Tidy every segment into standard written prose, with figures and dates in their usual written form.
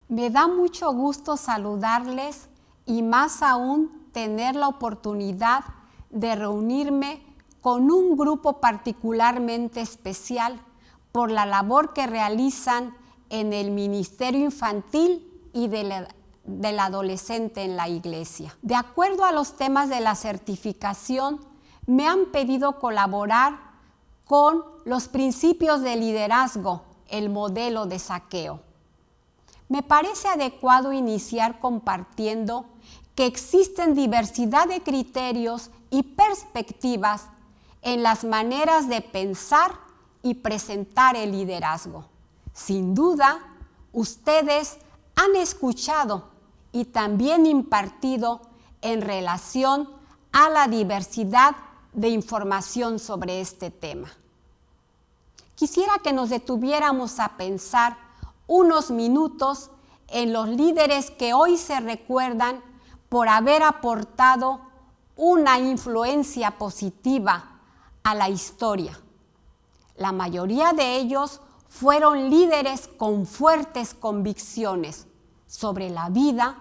Me da mucho gusto saludarles y más aún tener la oportunidad de reunirme con un grupo particularmente especial por la labor que realizan en el ministerio infantil y del adolescente en la iglesia. De acuerdo a los temas de la certificación, me han pedido colaborar con los principios de liderazgo, el modelo de Zaqueo. Me parece adecuado iniciar compartiendo que existen diversidad de criterios y perspectivas en las maneras de pensar y presentar el liderazgo. Sin duda, ustedes han escuchado y también impartido en relación a la diversidad de información sobre este tema. Quisiera que nos detuviéramos a pensar unos minutos en los líderes que hoy se recuerdan por haber aportado una influencia positiva a la historia. La mayoría de ellos fueron líderes con fuertes convicciones sobre la vida,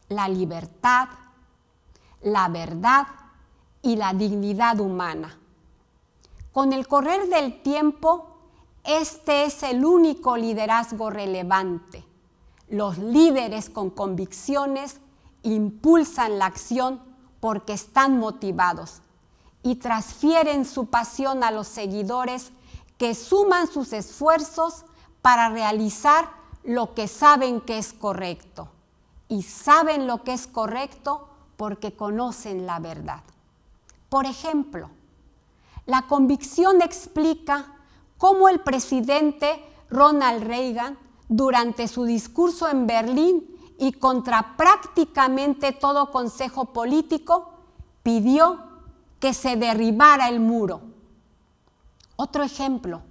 la libertad, la verdad y la dignidad humana. Con el correr del tiempo, este es el único liderazgo relevante. Los líderes con convicciones impulsan la acción porque están motivados y transfieren su pasión a los seguidores que suman sus esfuerzos para realizar lo que saben que es correcto. Y saben lo que es correcto porque conocen la verdad. Por ejemplo, la convicción explica cómo el presidente Ronald Reagan, durante su discurso en Berlín y contra prácticamente todo consejo político, pidió que se derribara el muro. Otro ejemplo,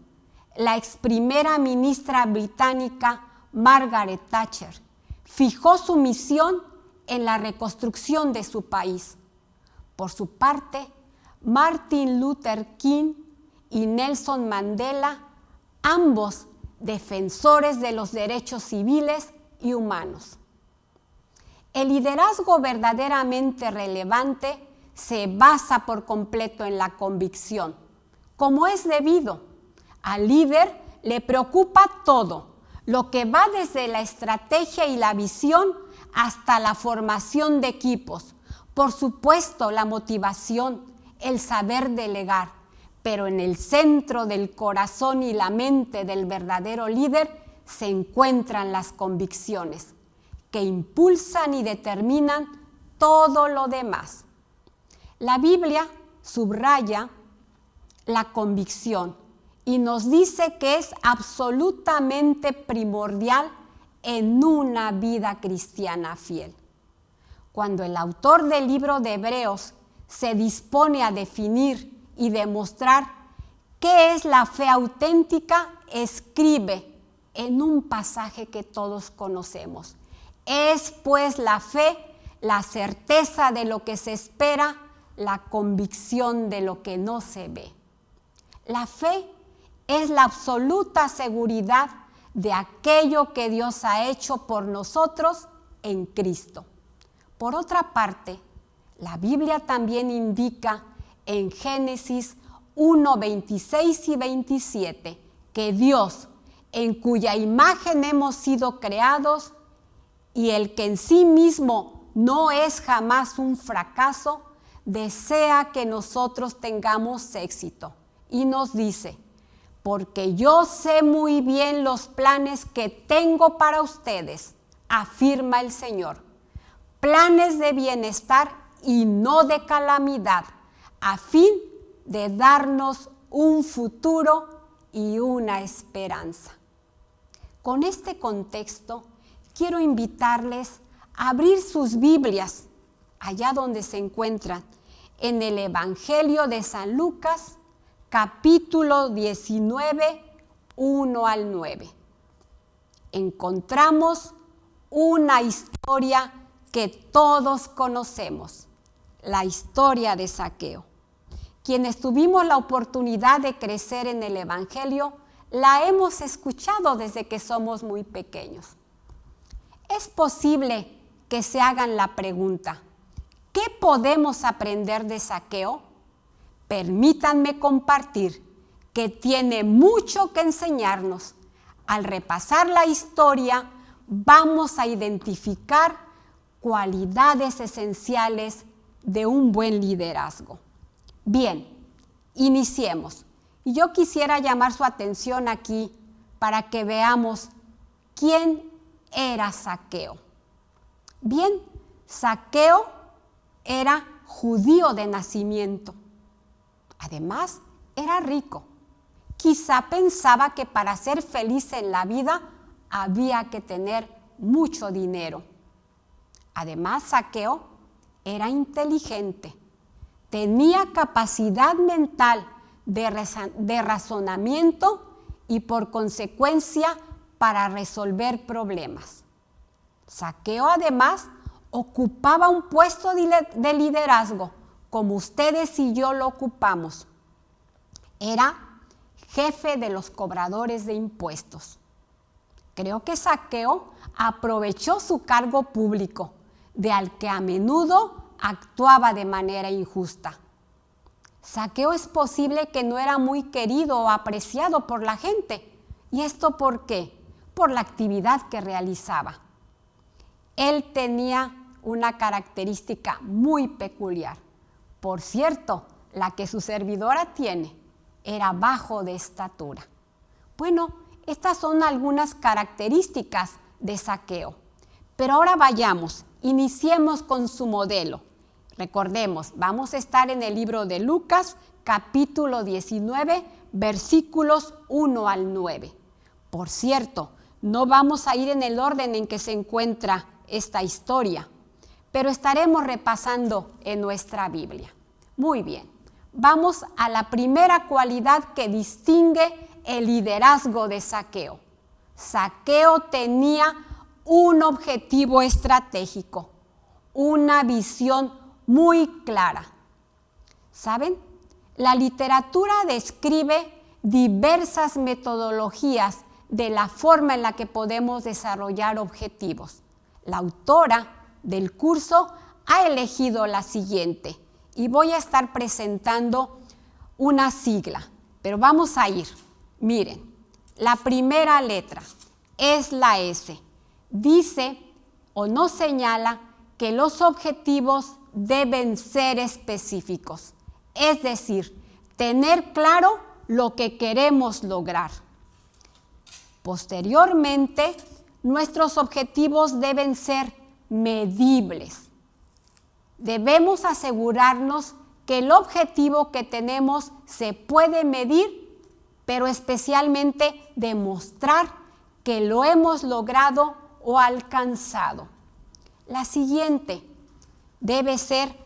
la ex primera ministra británica Margaret Thatcher fijó su misión en la reconstrucción de su país. Por su parte, Martin Luther King y Nelson Mandela, ambos defensores de los derechos civiles y humanos. El liderazgo verdaderamente relevante se basa por completo en la convicción, como es debido. Al líder le preocupa todo, lo que va desde la estrategia y la visión hasta la formación de equipos. Por supuesto, la motivación, el saber delegar, pero en el centro del corazón y la mente del verdadero líder se encuentran las convicciones, que impulsan y determinan todo lo demás. La Biblia subraya la convicción y nos dice que es absolutamente primordial en una vida cristiana fiel. Cuando el autor del libro de Hebreos se dispone a definir y demostrar qué es la fe auténtica, escribe en un pasaje que todos conocemos. Es pues la fe, la certeza de lo que se espera, la convicción de lo que no se ve. La fe es la absoluta seguridad de aquello que Dios ha hecho por nosotros en Cristo. Por otra parte, la Biblia también indica en Génesis 1, 26 y 27 que Dios, en cuya imagen hemos sido creados y el que en sí mismo no es jamás un fracaso, desea que nosotros tengamos éxito. Y nos dice, porque yo sé muy bien los planes que tengo para ustedes, afirma el Señor, planes de bienestar y no de calamidad, a fin de darnos un futuro y una esperanza. Con este contexto, quiero invitarles a abrir sus Biblias, allá donde se encuentran, en el Evangelio de San Lucas, capítulo 19, 1 al 9. Encontramos una historia que todos conocemos, la historia de Zaqueo. Quienes tuvimos la oportunidad de crecer en el Evangelio, la hemos escuchado desde que somos muy pequeños. es posible que se hagan la pregunta, ¿qué podemos aprender de Zaqueo? Permítanme compartir que tiene mucho que enseñarnos. Al repasar la historia, vamos a identificar cualidades esenciales de un buen liderazgo. Bien, iniciemos. Y yo quisiera llamar su atención aquí para que veamos quién era Zaqueo. Bien, Zaqueo era judío de nacimiento. Además, era rico. Quizá pensaba que para ser feliz en la vida había que tener mucho dinero. Además, Zaqueo era inteligente. Tenía capacidad mental de razonamiento y por consecuencia para resolver problemas. Zaqueo además ocupaba un puesto de liderazgo, como ustedes y yo lo ocupamos. Era jefe de los cobradores de impuestos. Creo que Zaqueo aprovechó su cargo público, de al que a menudo actuaba de manera injusta. Zaqueo es posible que no era muy querido o apreciado por la gente. ¿Y esto por qué? Por la actividad que realizaba. Él tenía una característica muy peculiar. Por cierto, la que su servidora tiene, era bajo de estatura. Bueno, estas son algunas características de Zaqueo. Pero ahora vayamos, iniciemos con su modelo. Recordemos, vamos a estar en el libro de Lucas, capítulo 19, versículos 1 al 9. Por cierto, no vamos a ir en el orden en que se encuentra esta historia, pero estaremos repasando en nuestra Biblia. Muy bien, vamos a la primera cualidad que distingue el liderazgo de Zaqueo. Zaqueo tenía un objetivo estratégico, una visión muy clara. ¿Saben? La literatura describe diversas metodologías de la forma en la que podemos desarrollar objetivos. La autora del curso ha elegido la siguiente y voy a estar presentando una sigla, pero vamos a ir. Miren, la primera letra es la S. Dice o nos señala que los objetivos deben ser específicos, es decir, tener claro lo que queremos lograr. Posteriormente, nuestros objetivos deben ser medibles. Debemos asegurarnos que el objetivo que tenemos se puede medir, pero especialmente demostrar que lo hemos logrado o alcanzado. La siguiente debe ser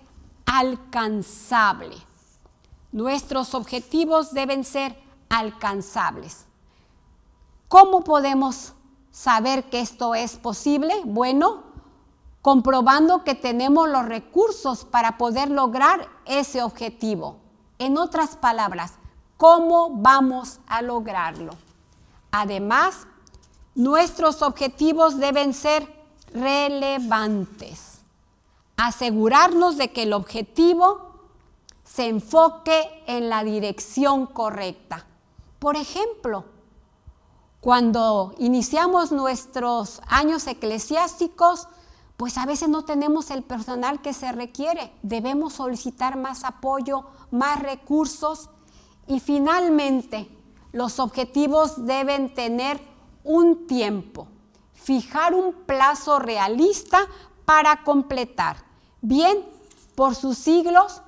alcanzable. Nuestros objetivos deben ser alcanzables. ¿Cómo podemos saber que esto es posible? Bueno, comprobando que tenemos los recursos para poder lograr ese objetivo. En otras palabras, ¿cómo vamos a lograrlo? Además, nuestros objetivos deben ser relevantes. Asegurarnos de que el objetivo se enfoque en la dirección correcta. Por ejemplo, cuando iniciamos nuestros años eclesiásticos, pues a veces no tenemos el personal que se requiere. Debemos solicitar más apoyo, más recursos y finalmente los objetivos deben tener un tiempo, fijar un plazo realista para completar. Bien, por sus siglas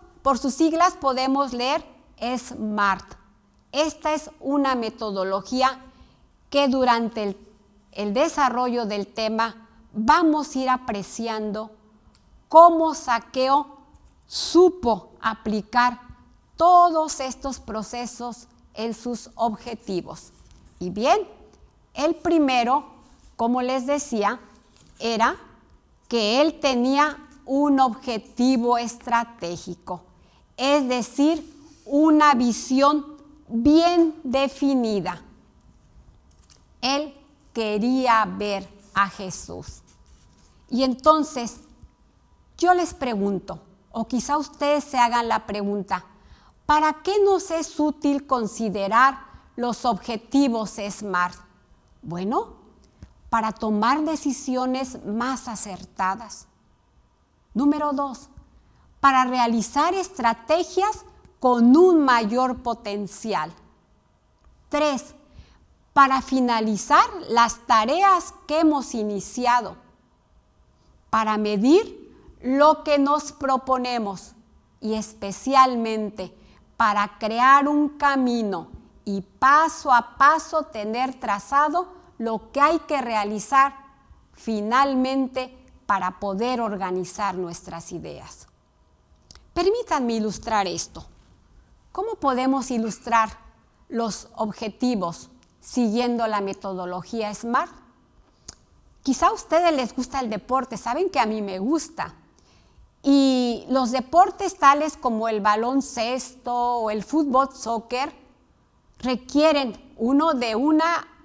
podemos leer SMART. Esta es una metodología que durante el desarrollo del tema vamos a ir apreciando cómo Zaqueo supo aplicar todos estos procesos en sus objetivos. Y bien, el primero, como les decía, era que él tenía un objetivo estratégico, es decir, una visión bien definida. Él quería ver a Jesús. Y entonces, yo les pregunto, o quizá ustedes se hagan la pregunta, ¿para qué nos es útil considerar los objetivos SMART? Bueno, para tomar decisiones más acertadas. Número 2, para realizar estrategias con un mayor potencial. 3, para finalizar las tareas que hemos iniciado. Para medir lo que nos proponemos y especialmente para crear un camino y paso a paso tener trazado lo que hay que realizar finalmente para poder organizar nuestras ideas. Permítanme ilustrar esto. ¿Cómo podemos ilustrar los objetivos siguiendo la metodología SMART? Quizá a ustedes les gusta el deporte, saben que a mí me gusta. Y los deportes tales como el baloncesto o el fútbol, soccer, requieren uno de un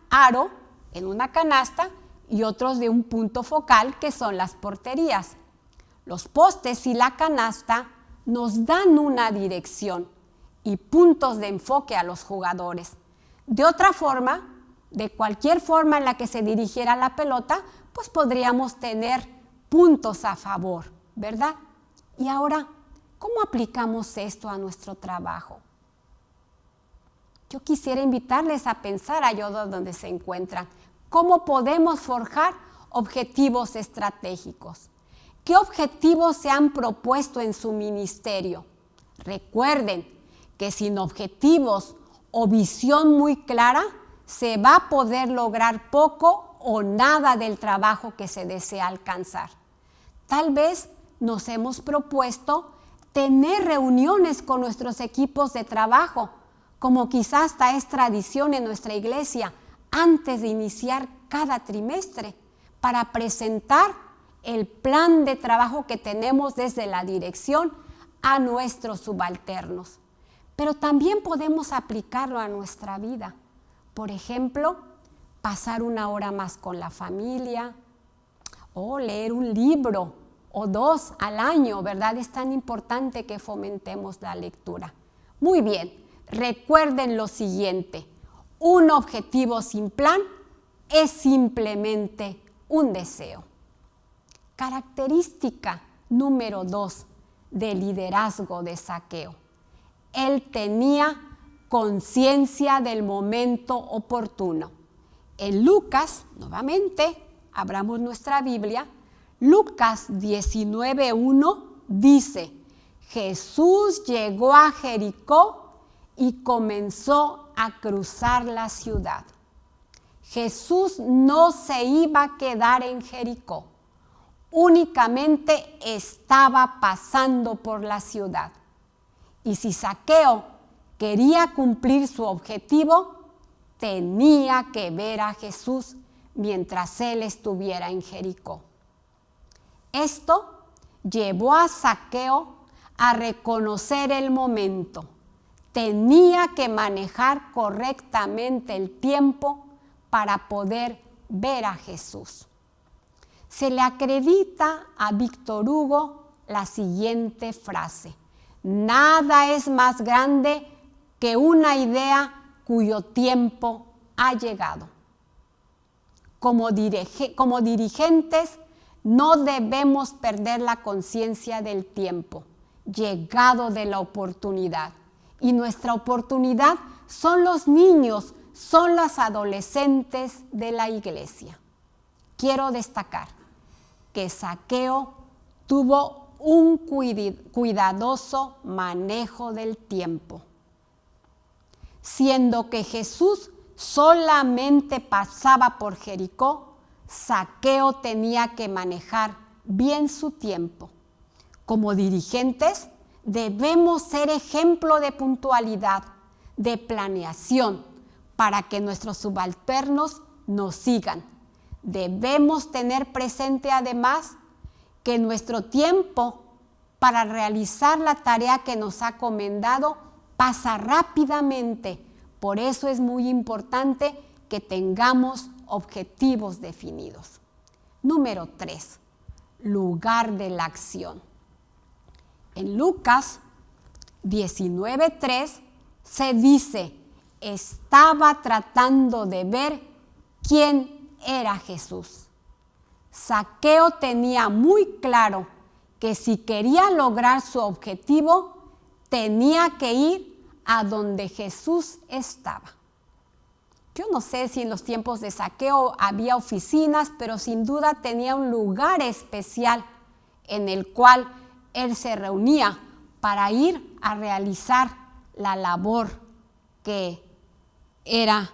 aro en una canasta y otros de un punto focal que son las porterías. Los postes y la canasta nos dan una dirección y puntos de enfoque a los jugadores. De otra forma, de cualquier forma en la que se dirigiera la pelota, pues podríamos tener puntos a favor, ¿verdad? Y ahora, ¿cómo aplicamos esto a nuestro trabajo? Yo quisiera invitarles a pensar allá donde se encuentran. ¿Cómo podemos forjar objetivos estratégicos? ¿Qué objetivos se han propuesto en su ministerio? Recuerden que sin objetivos o visión muy clara, se va a poder lograr poco o nada del trabajo que se desea alcanzar. Tal vez nos hemos propuesto tener reuniones con nuestros equipos de trabajo, como quizás hasta es tradición en nuestra iglesia, antes de iniciar cada trimestre, para presentar el plan de trabajo que tenemos desde la dirección a nuestros subalternos. Pero también podemos aplicarlo a nuestra vida. Por ejemplo, pasar una hora más con la familia o leer un libro o 2 al año, ¿verdad? Es tan importante que fomentemos la lectura. Muy bien, recuerden lo siguiente, un objetivo sin plan es simplemente un deseo. Característica número 2 del liderazgo de Zaqueo. Él tenía conciencia del momento oportuno. En Lucas, nuevamente, abramos nuestra Biblia, Lucas 19:1 dice, Jesús llegó a Jericó y comenzó a cruzar la ciudad. Jesús no se iba a quedar en Jericó, únicamente estaba pasando por la ciudad. Y si Zaqueo quería cumplir su objetivo, tenía que ver a Jesús mientras él estuviera en Jericó. Esto llevó a Zaqueo a reconocer el momento. Tenía que manejar correctamente el tiempo para poder ver a Jesús. Se le acredita a Víctor Hugo la siguiente frase: nada es más grande que una idea cuyo tiempo ha llegado. Como dirigentes, no debemos perder la conciencia del tiempo, llegado de la oportunidad. Y nuestra oportunidad son los niños, son los adolescentes de la iglesia. Quiero destacar que Zaqueo tuvo un cuidadoso manejo del tiempo. Siendo que Jesús solamente pasaba por Jericó, Zaqueo tenía que manejar bien su tiempo. Como dirigentes, debemos ser ejemplo de puntualidad, de planeación, para que nuestros subalternos nos sigan. Debemos tener presente además que nuestro tiempo para realizar la tarea que nos ha encomendado pasa rápidamente. Por eso es muy importante que tengamos objetivos definidos. Número 3. lugar de la acción. En Lucas 19:3 se dice, estaba tratando de ver quién era Jesús. Zaqueo tenía muy claro que si quería lograr su objetivo, tenía que ir a donde Jesús estaba. Yo no sé si en los tiempos de Zaqueo había oficinas, pero sin duda tenía un lugar especial en el cual él se reunía para ir a realizar la labor que era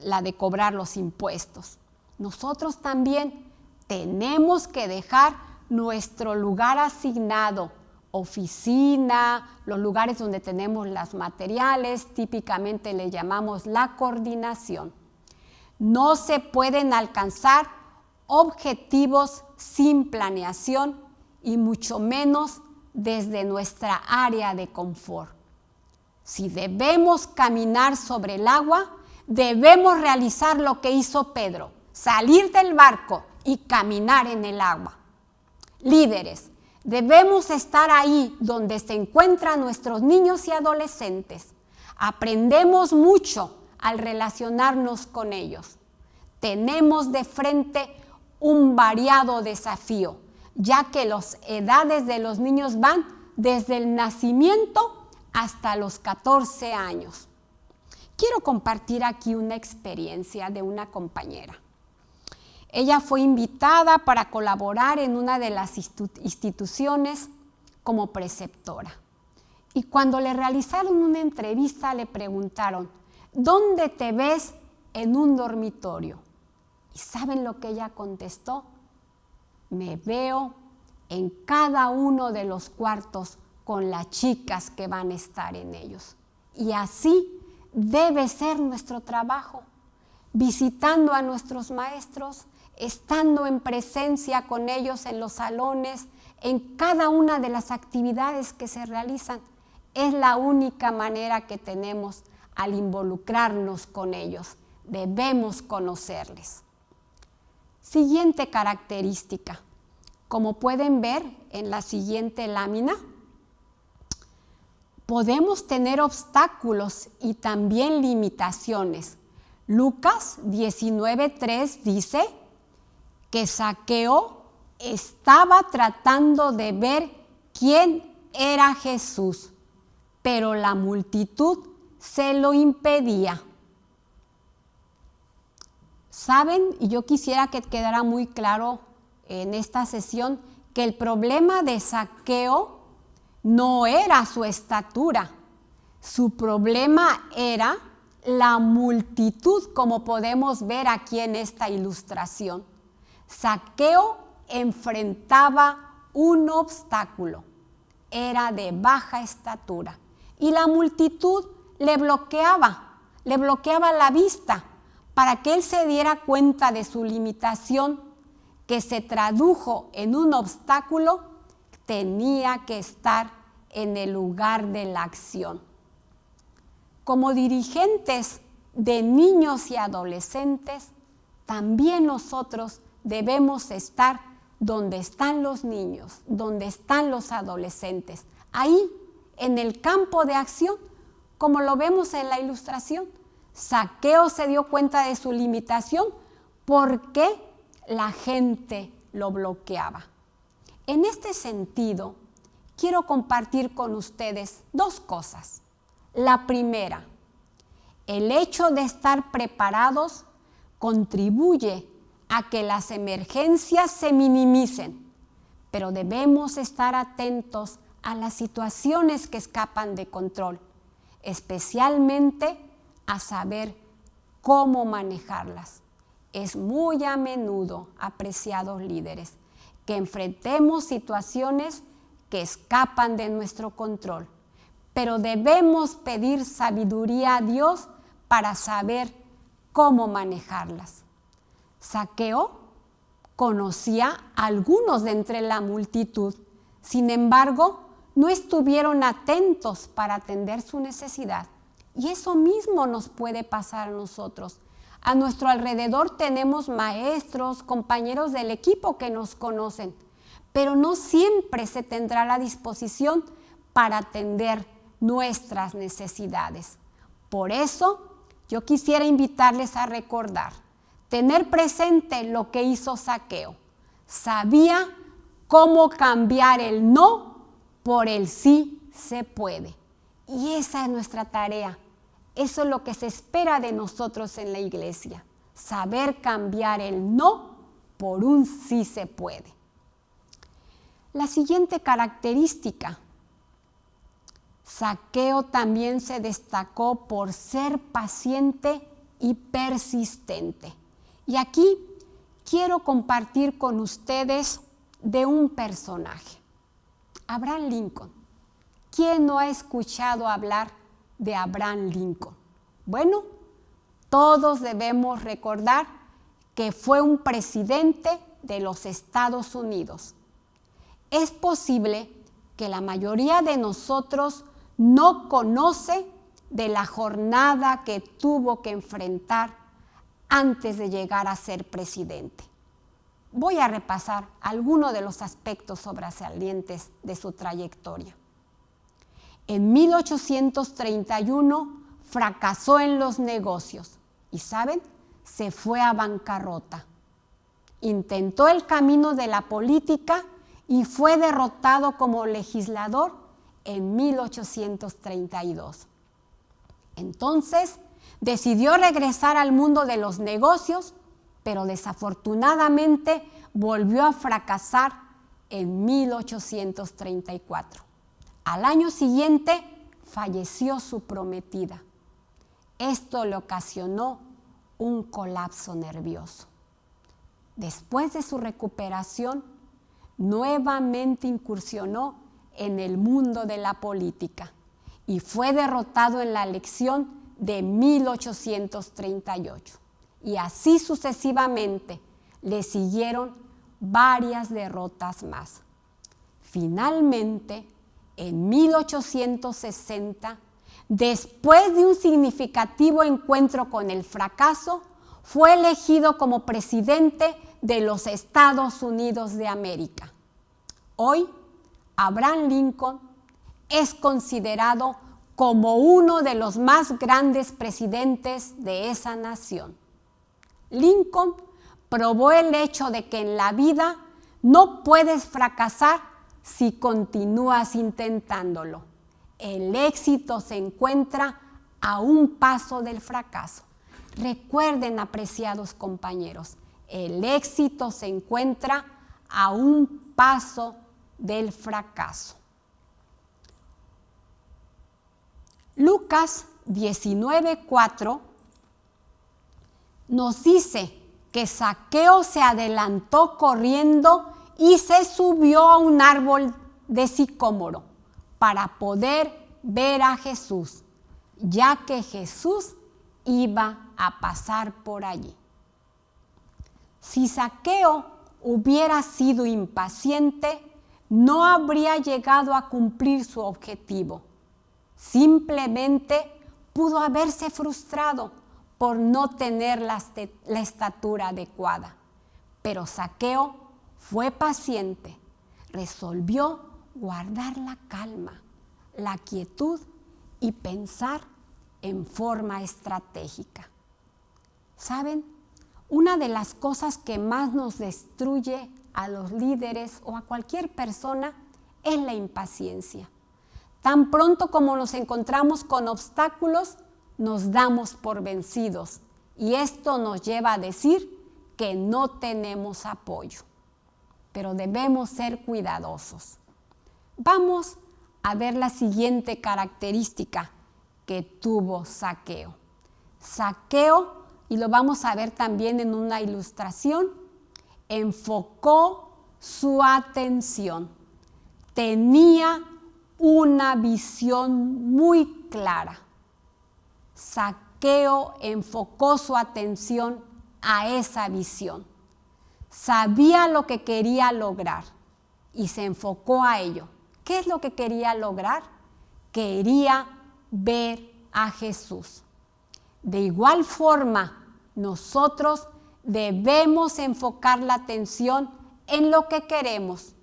la de cobrar los impuestos. Nosotros también tenemos que dejar nuestro lugar asignado, oficina, los lugares donde tenemos los materiales, típicamente le llamamos la coordinación. No se pueden alcanzar objetivos sin planeación y mucho menos desde nuestra área de confort. Si debemos caminar sobre el agua, debemos realizar lo que hizo Pedro, salir del barco y caminar en el agua. Líderes, debemos estar ahí donde se encuentran nuestros niños y adolescentes. Aprendemos mucho al relacionarnos con ellos. Tenemos de frente un variado desafío, ya que las edades de los niños van desde el nacimiento hasta los 14 años. Quiero compartir aquí una experiencia de una compañera. Ella fue invitada para colaborar en una de las instituciones como preceptora. Y cuando le realizaron una entrevista, le preguntaron, ¿dónde te ves en un dormitorio? ¿Y saben lo que ella contestó? Me veo en cada uno de los cuartos con las chicas que van a estar en ellos. Y así debe ser nuestro trabajo, visitando a nuestros maestros, estando en presencia con ellos en los salones, en cada una de las actividades que se realizan. Es la única manera que tenemos al involucrarnos con ellos. Debemos conocerles. Siguiente característica. Como pueden ver en la siguiente lámina, podemos tener obstáculos y también limitaciones. Lucas 19:3 dice que Zaqueo estaba tratando de ver quién era Jesús, pero la multitud se lo impedía. ¿Saben? Y yo quisiera que quedara muy claro en esta sesión que el problema de Zaqueo no era su estatura, su problema era la multitud, como podemos ver aquí en esta ilustración. Zaqueo enfrentaba un obstáculo, era de baja estatura y la multitud le bloqueaba la vista para que él se diera cuenta de su limitación, que se tradujo en un obstáculo. Tenía que estar en el lugar de la acción. Como dirigentes de niños y adolescentes, también nosotros debemos estar donde están los niños, donde están los adolescentes, ahí en el campo de acción, como lo vemos en la ilustración. Zaqueo se dio cuenta de su limitación porque la gente lo bloqueaba. En este sentido, quiero compartir con ustedes dos cosas. La primera, el hecho de estar preparados contribuye a que las emergencias se minimicen, pero debemos estar atentos a las situaciones que escapan de control, especialmente a saber cómo manejarlas. Es muy a menudo, apreciados líderes, que enfrentemos situaciones que escapan de nuestro control, pero debemos pedir sabiduría a Dios para saber cómo manejarlas. Zaqueo conocía a algunos de entre la multitud, sin embargo, no estuvieron atentos para atender su necesidad. Y eso mismo nos puede pasar a nosotros. A nuestro alrededor tenemos maestros, compañeros del equipo que nos conocen, pero no siempre se tendrá la disposición para atender nuestras necesidades. Por eso, yo quisiera invitarles a recordar, tener presente lo que hizo Zaqueo. Sabía cómo cambiar el no por el sí se puede. Y esa es nuestra tarea. Eso es lo que se espera de nosotros en la iglesia. Saber cambiar el no por un sí se puede. La siguiente característica. Zaqueo también se destacó por ser paciente y persistente. Y aquí quiero compartir con ustedes de un personaje, Abraham Lincoln. ¿Quién no ha escuchado hablar de Abraham Lincoln? Bueno, todos debemos recordar que fue un presidente de los Estados Unidos. Es posible que la mayoría de nosotros no conoce de la jornada que tuvo que enfrentar antes de llegar a ser presidente. Voy a repasar algunos de los aspectos sobresalientes de su trayectoria. En 1831 fracasó en los negocios y, ¿saben?, se fue a bancarrota. Intentó el camino de la política y fue derrotado como legislador en 1832. Entonces, decidió regresar al mundo de los negocios, pero desafortunadamente volvió a fracasar en 1834. Al año siguiente falleció su prometida. Esto le ocasionó un colapso nervioso. Después de su recuperación, nuevamente incursionó en el mundo de la política y fue derrotado en la elección de 1838. Y así sucesivamente le siguieron varias derrotas más. Finalmente, en 1860, después de un significativo encuentro con el fracaso, fue elegido como presidente de los Estados Unidos de América. Hoy, Abraham Lincoln es considerado como uno de los más grandes presidentes de esa nación. Lincoln probó el hecho de que en la vida no puedes fracasar si continúas intentándolo. El éxito se encuentra a un paso del fracaso. Recuerden, apreciados compañeros, el éxito se encuentra a un paso del fracaso. Lucas 19:4 nos dice que Zaqueo se adelantó corriendo y se subió a un árbol de sicómoro para poder ver a Jesús, ya que Jesús iba a pasar por allí. Si Zaqueo hubiera sido impaciente, no habría llegado a cumplir su objetivo. Simplemente pudo haberse frustrado por no tener la estatura adecuada. Pero Zaqueo fue paciente, resolvió guardar la calma, la quietud y pensar en forma estratégica. ¿Saben? Una de las cosas que más nos destruye a los líderes o a cualquier persona es la impaciencia. Tan pronto como nos encontramos con obstáculos, nos damos por vencidos y esto nos lleva a decir que no tenemos apoyo. Pero debemos ser cuidadosos. Vamos a ver la siguiente característica que tuvo Zaqueo. Zaqueo, y lo vamos a ver también en una ilustración, enfocó su atención. Tenía una visión muy clara. Zaqueo enfocó su atención a esa visión. Sabía lo que quería lograr y se enfocó a ello. ¿Qué es lo que quería lograr? Quería ver a Jesús. De igual forma, nosotros debemos enfocar la atención en lo que queremos,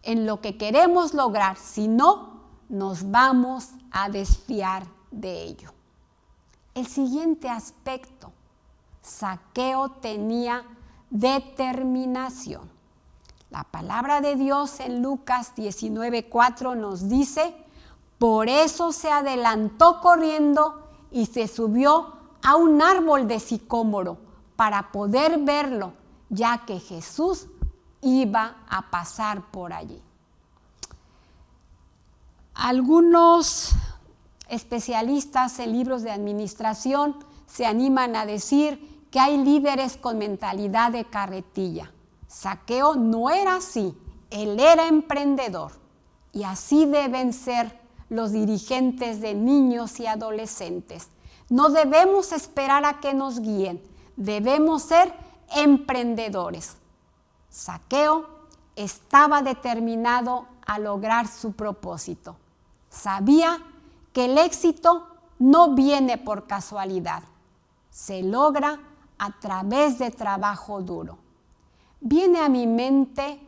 en lo que queremos lograr, si no, nos vamos a desfiar de ello. El siguiente aspecto, Zaqueo tenía determinación. La palabra de Dios en Lucas 19:4 nos dice: por eso se adelantó corriendo y se subió a un árbol de sicómoro para poder verlo, ya que Jesús iba a pasar por allí. Algunos especialistas en libros de administración se animan a decir que hay líderes con mentalidad de carretilla. Zaqueo no era así, él era emprendedor, y así deben ser los dirigentes de niños y adolescentes. No debemos esperar a que nos guíen, debemos ser emprendedores. Zaqueo estaba determinado a lograr su propósito. Sabía que el éxito no viene por casualidad, se logra a través de trabajo duro. Viene a mi mente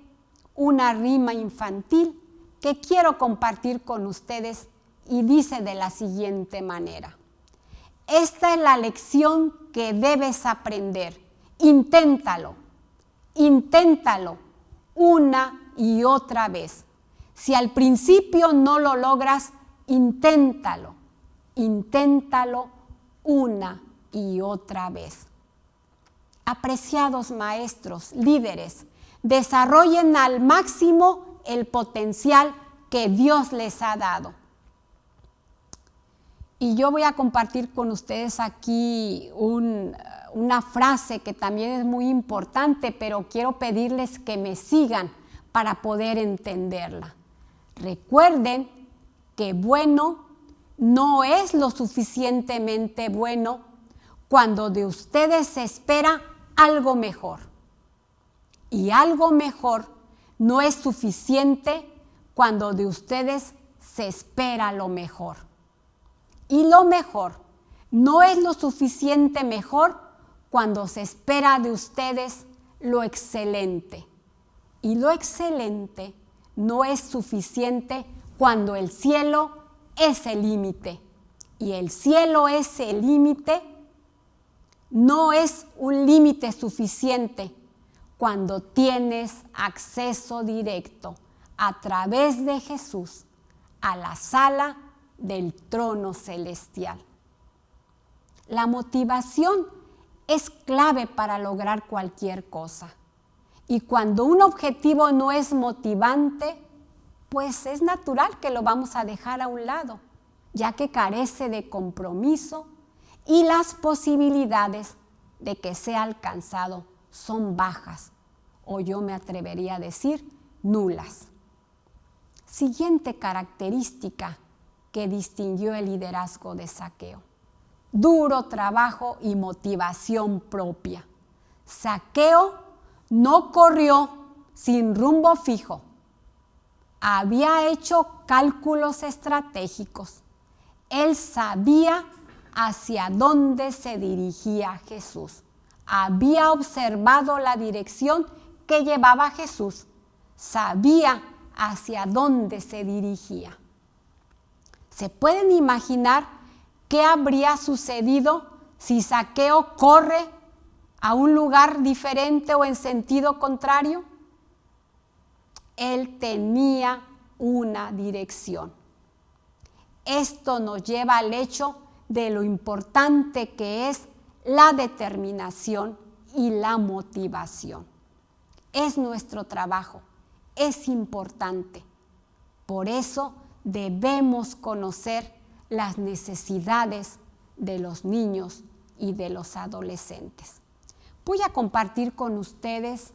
una rima infantil que quiero compartir con ustedes y dice de la siguiente manera: esta es la lección que debes aprender. Inténtalo, inténtalo una y otra vez. Si al principio no lo logras, inténtalo, inténtalo una y otra vez. Apreciados maestros, líderes, desarrollen al máximo el potencial que Dios les ha dado. Y yo voy a compartir con ustedes aquí una frase que también es muy importante, pero quiero pedirles que me sigan para poder entenderla. Recuerden que bueno no es lo suficientemente bueno cuando de ustedes se espera algo mejor. Y algo mejor no es suficiente cuando de ustedes se espera lo mejor. Y lo mejor no es lo suficiente mejor cuando se espera de ustedes lo excelente. Y lo excelente no es suficiente cuando el cielo es el límite. Y el cielo es el límite, no es un límite suficiente cuando tienes acceso directo a través de Jesús a la sala del trono celestial. La motivación es clave para lograr cualquier cosa. Y cuando un objetivo no es motivante, pues es natural que lo vamos a dejar a un lado, ya que carece de compromiso y las posibilidades de que sea alcanzado son bajas, o yo me atrevería a decir nulas. Siguiente característica que distinguió el liderazgo de Zaqueo: duro trabajo y motivación propia. Zaqueo no corrió sin rumbo fijo. Había hecho cálculos estratégicos. Él sabía hacia dónde se dirigía Jesús. Había observado la dirección que llevaba Jesús. Sabía hacia dónde se dirigía. ¿Se pueden imaginar qué habría sucedido si Zaqueo corre a un lugar diferente o en sentido contrario? Él tenía una dirección. Esto nos lleva al hecho de lo importante que es la determinación y la motivación. Es nuestro trabajo, es importante. Por eso debemos conocer las necesidades de los niños y de los adolescentes. Voy a compartir con ustedes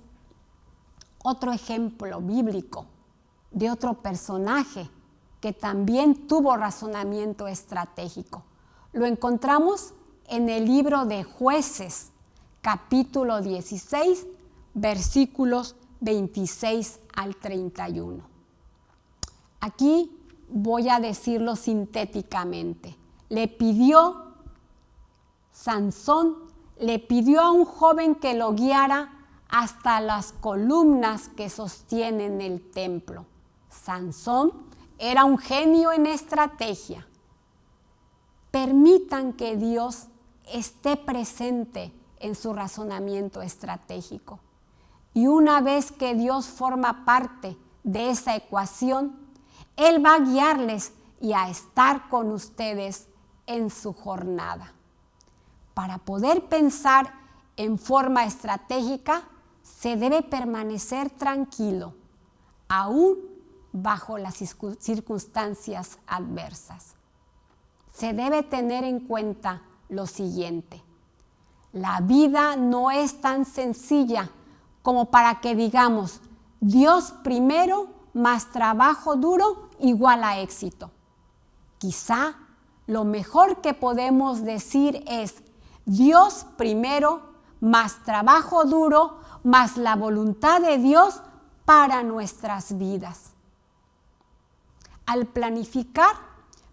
otro ejemplo bíblico de otro personaje que también tuvo razonamiento estratégico. Lo encontramos en el libro de Jueces, capítulo 16, versículos 26 al 31. Aquí voy a decirlo sintéticamente. Sansón le pidió a un joven que lo guiara hasta las columnas que sostienen el templo. Sansón era un genio en estrategia. Permitan que Dios esté presente en su razonamiento estratégico. Y una vez que Dios forma parte de esa ecuación, Él va a guiarles y a estar con ustedes en su jornada. Para poder pensar en forma estratégica, se debe permanecer tranquilo, aún bajo las circunstancias adversas. Se debe tener en cuenta lo siguiente: la vida no es tan sencilla como para que digamos Dios primero más trabajo duro igual a éxito. Quizá lo mejor que podemos decir es Dios primero más trabajo duro más la voluntad de Dios para nuestras vidas. Al planificar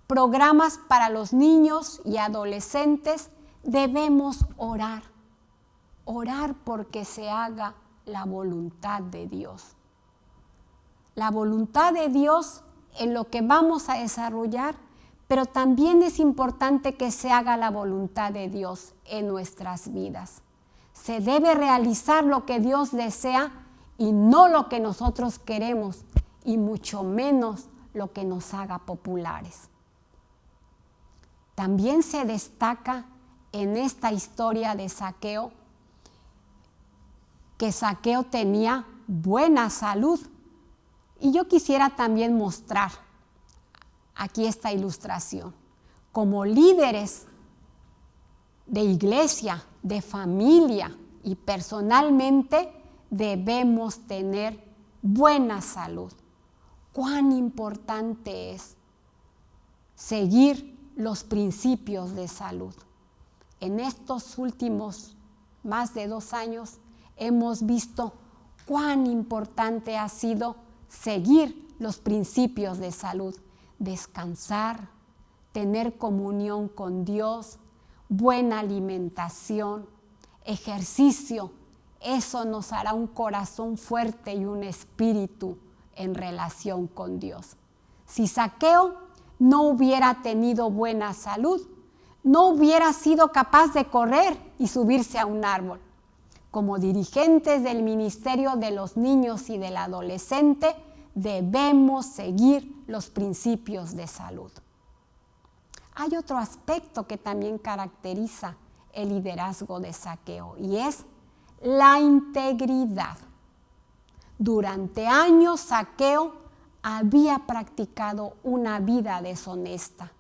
programas para los niños y adolescentes, debemos orar porque se haga la voluntad de Dios. La voluntad de Dios en lo que vamos a desarrollar, pero también es importante que se haga la voluntad de Dios en nuestras vidas. Se debe realizar lo que Dios desea y no lo que nosotros queremos, y mucho menos lo que nos haga populares. También se destaca en esta historia de Zaqueo que Zaqueo tenía buena salud. Y yo quisiera también mostrar aquí esta ilustración. Como líderes de iglesia, de familia y personalmente debemos tener buena salud. Cuán importante es seguir los principios de salud. En estos últimos más de 2 años hemos visto cuán importante ha sido seguir los principios de salud, descansar, tener comunión con Dios, buena alimentación, ejercicio. Eso nos hará un corazón fuerte y un espíritu en relación con Dios. Si Zaqueo no hubiera tenido buena salud, no hubiera sido capaz de correr y subirse a un árbol. Como dirigentes del ministerio de los niños y del adolescente, debemos seguir los principios de salud. Hay otro aspecto que también caracteriza el liderazgo de Zaqueo y es la integridad. Durante años Zaqueo había practicado una vida deshonesta,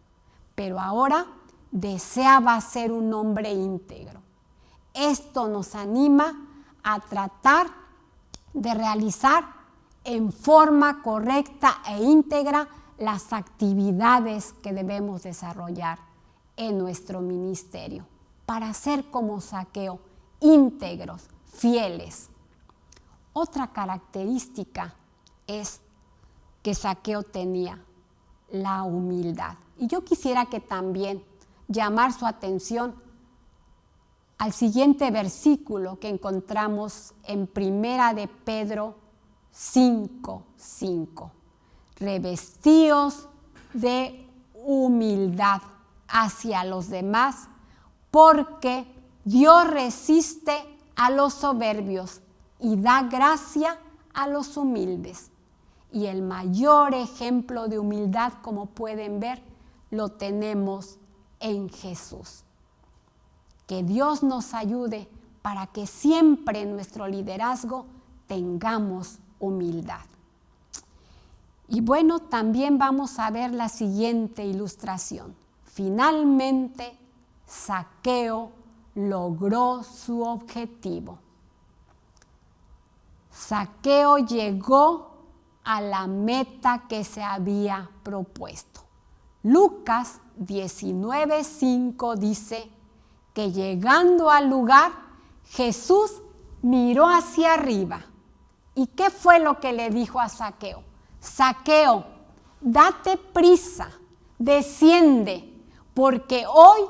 pero ahora deseaba ser un hombre íntegro. Esto nos anima a tratar de realizar en forma correcta e íntegra las actividades que debemos desarrollar en nuestro ministerio para ser como Zaqueo, íntegros, fieles. Otra característica es que Zaqueo tenía la humildad. Y yo quisiera que también llamar su atención al siguiente versículo que encontramos en 1 de Pedro 5:5. Revestíos de humildad hacia los demás, porque Dios resiste a los soberbios y da gracia a los humildes. Y el mayor ejemplo de humildad, como pueden ver, lo tenemos en Jesús. Que Dios nos ayude para que siempre en nuestro liderazgo tengamos humildad. Y bueno, también vamos a ver la siguiente ilustración. Finalmente, Zaqueo logró su objetivo. Zaqueo llegó a la meta que se había propuesto. Lucas 19:5 dice que llegando al lugar, Jesús miró hacia arriba. ¿Y qué fue lo que le dijo a Zaqueo? Zaqueo, date prisa, desciende, porque hoy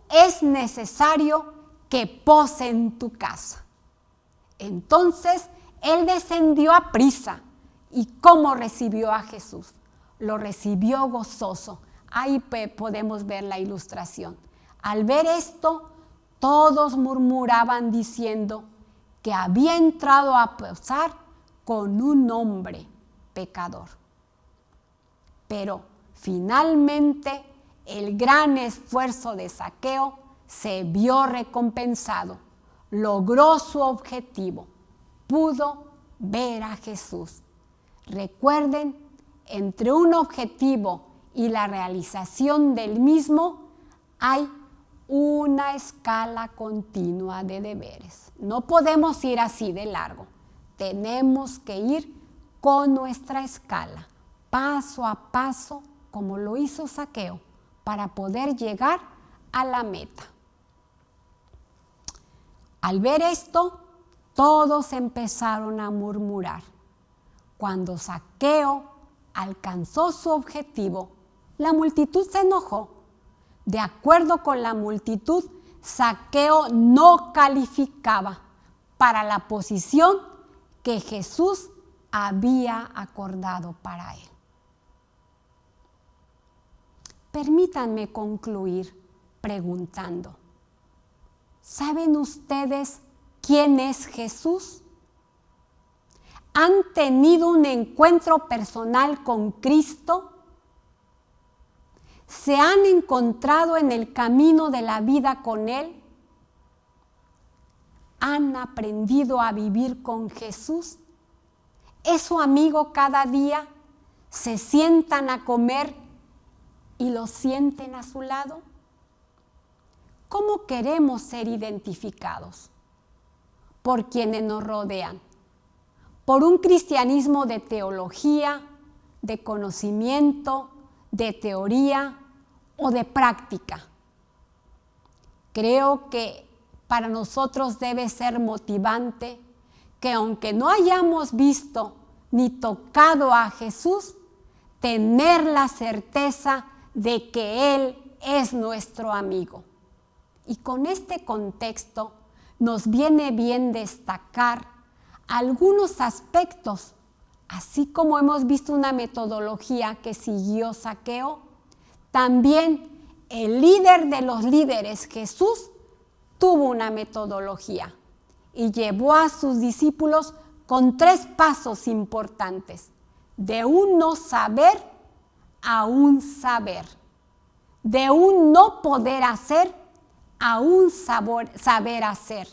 es necesario que pose en tu casa. Entonces él descendió a prisa. ¿Y cómo recibió a Jesús? Lo recibió gozoso. Ahí podemos ver la ilustración. Al ver esto, todos murmuraban diciendo que había entrado a posar con un hombre pecador. Pero finalmente el gran esfuerzo de Zaqueo se vio recompensado. Logró su objetivo. Pudo ver a Jesús. Recuerden, entre un objetivo y la realización del mismo hay una escala continua de deberes. No podemos ir así de largo. Tenemos que ir con nuestra escala, paso a paso, como lo hizo Zaqueo, para poder llegar a la meta. Al ver esto, todos empezaron a murmurar. Cuando Zaqueo alcanzó su objetivo, la multitud se enojó. De acuerdo con la multitud, Zaqueo no calificaba para la posición que Jesús había acordado para él. Permítanme concluir preguntando, ¿saben ustedes quién es Jesús? ¿Han tenido un encuentro personal con Cristo? ¿Se han encontrado en el camino de la vida con Él? ¿Han aprendido a vivir con Jesús? ¿Es su amigo cada día? ¿Se sientan a comer y lo sienten a su lado? ¿Cómo queremos ser identificados? ¿Por quienes nos rodean? ¿Por un cristianismo de teología, de conocimiento, de teoría o de práctica? Creo que para nosotros debe ser motivante que aunque no hayamos visto ni tocado a Jesús, tener la certeza de que Él es nuestro amigo. Y con este contexto nos viene bien destacar algunos aspectos, así como hemos visto una metodología que siguió Zaqueo, también el líder de los líderes, Jesús, tuvo una metodología y llevó a sus discípulos con 3 pasos importantes: de un no saber a un saber, de un no poder hacer a un saber hacer,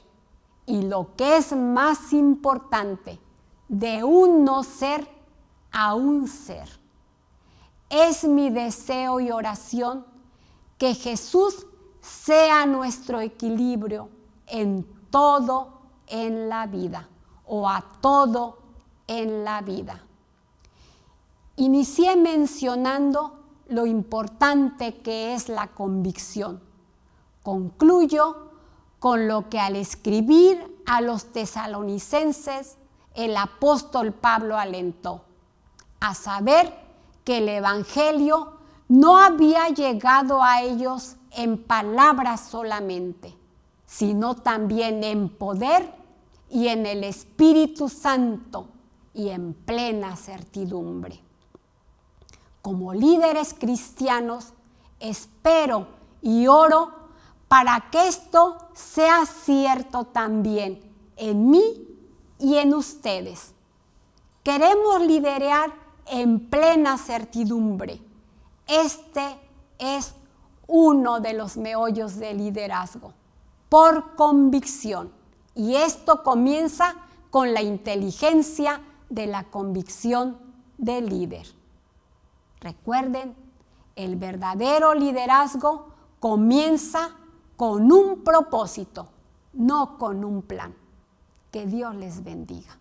y lo que es más importante, de un no ser a un ser. Es mi deseo y oración que Jesús sea nuestro equilibrio en todo en la vida, o a todo en la vida. Inicié mencionando lo importante que es la convicción. Concluyo con lo que al escribir a los tesalonicenses el apóstol Pablo alentó, a saber que el evangelio no había llegado a ellos en palabras solamente, sino también en poder y en el Espíritu Santo y en plena certidumbre. Como líderes cristianos, espero y oro para que esto sea cierto también en mí y en ustedes. Queremos liderar en plena certidumbre. Este es uno de los meollos del liderazgo, por convicción. Y esto comienza con la inteligencia de la convicción del líder. Recuerden, el verdadero liderazgo comienza con un propósito, no con un plan. Que Dios les bendiga.